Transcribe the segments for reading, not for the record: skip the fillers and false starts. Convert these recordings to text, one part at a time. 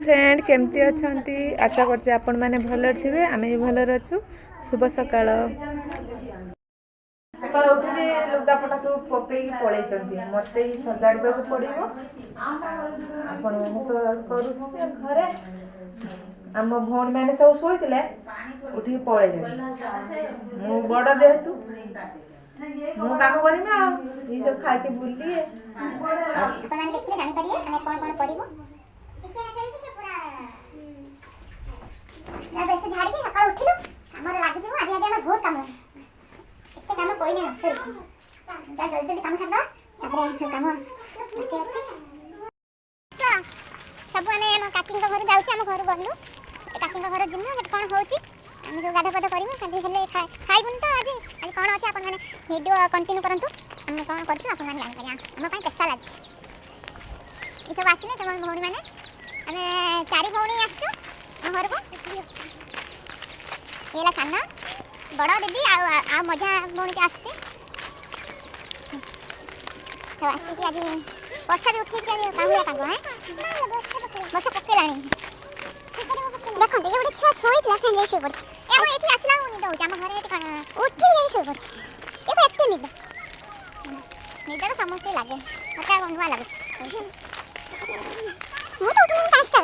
Friend केमती अछंती आशा करছি आपण माने भलर थिबे आमे भी भलर अछु। शुभ सकाळ। सकाळ उठिले लुगापटा सब पकेई पळेइचंती मते ही सजाडबाकू पड़िबो। आपण माने तो करू घरे आम भौणी मैंने सब शोले उठी पलैले मु बड़ देहेतु मु काम करमी आई सब खाई बुलिए देखिए जापर आम कौन कौन करूँ झाड़ी सका उठिलु आम लगे आज आज आम बहुत कम एत कम कोई ना जल्दी जल्दी कम सारा कम सब आम काकी घर जाऊँ आम घर गलु काकी घर जिमु कौन हो जो गाधा पाधा करूँ खाली खाइबुन तो आज आज कौन अच्छे आपने वीडियो कंटिन्यू करूँ आम कौन कर जानपारे आम चेष्टा लगे ये सब आसिले तुम भौणी मैंने आम चारि भौणी आसु घर को ये सान बड़ दीदी आ मजा भौणी के आसते आसिक आज वर्षा भी उठे काहुआ काग वर्षा पकेलानी देखो ये गोटे छुआ शोला कहीं शो पड़े ये आसला निद हो आम घर उठी शो पड़े एत निद निद तो समस्त लगे मत नुआ लगे मु तो उठू 5टा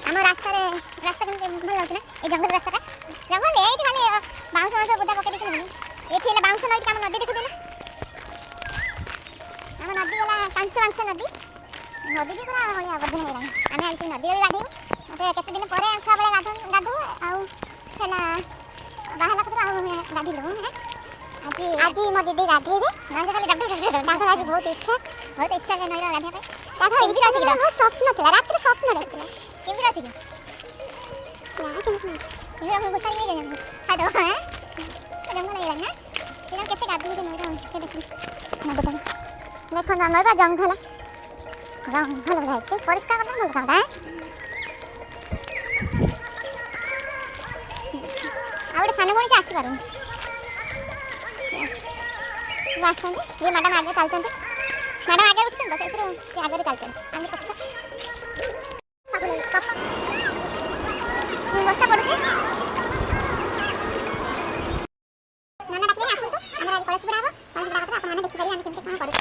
आम रास्ता रास्ता भल लगे ये जंगल रास्ता जंगल ये खाली बाउंस बाउंस बुदा पकड़ ये बाउंस नदी आम नदी देखुदे आम नदी गला कांच बांस नदी नदी भी पूरा हलिया आवर्जन हो आम आज नदी गाधो मत केत दिन पर छुआ बेले गाधो आला बाहर गाधिलु आज आज मो दीदी गाधेबे नई खाली गाधो आज बहुत इच्छा है नई गाधा स्वप्न था रात स्वप्न देखला केमती अच्छी ना हम गुस्सा नहीं जाना हां तो हां जंगल लगा ना फिर कैसे गाधु के नई के देखो देखो ना नई जंगल जंगल है परिष्कार करना बोल रहा है आउटे खाने कोनी आसी पारे ये मैडम आगे चलते मैडम आगे उठते तो आगे चलते आगे वर्षा पड़े नाना डाकिले आसतु हमरा आज कलेज बुढ़ा कलेज बुढ़ा आपन देखि पारे हम केमते कोन करू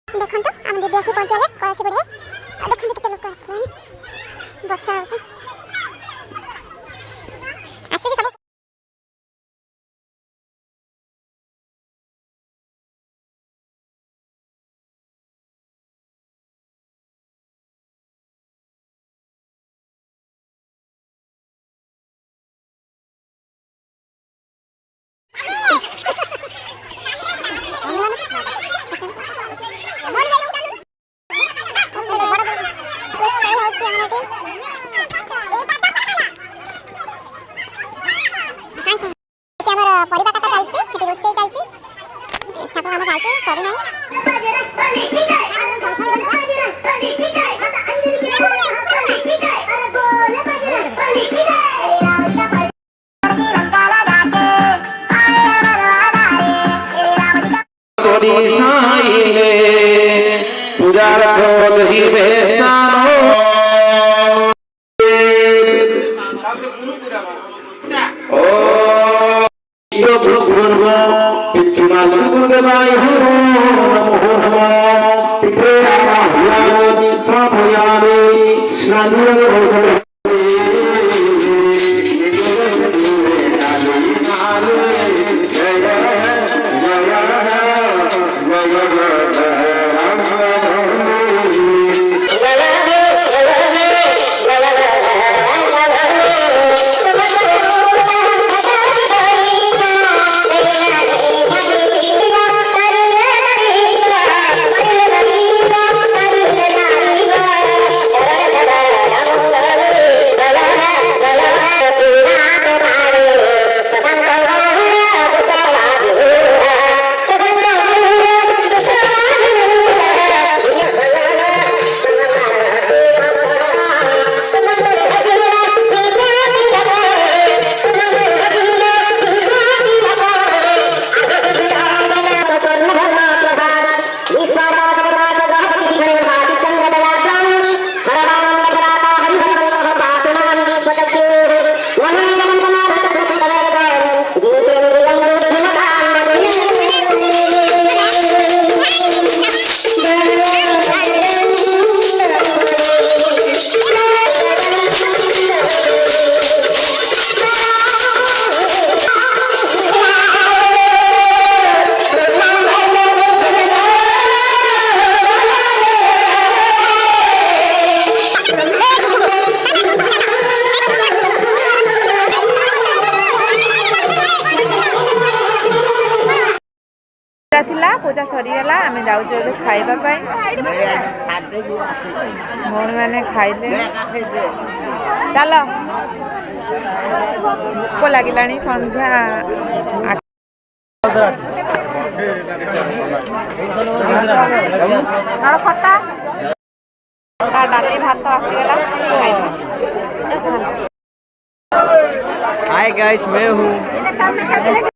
देखंतु हम दीदी आसी पहुंचले कलेज बुढ़े देखंतु केते लोग आसले वर्षा होছে आसी सब पूजा सरीगला आम जाऊँ ए खाइबा भौणी मैंने खाइले चल भोक लगिला संध्या खटा डाली भात आसीगला हाय गाइस मैं हूँ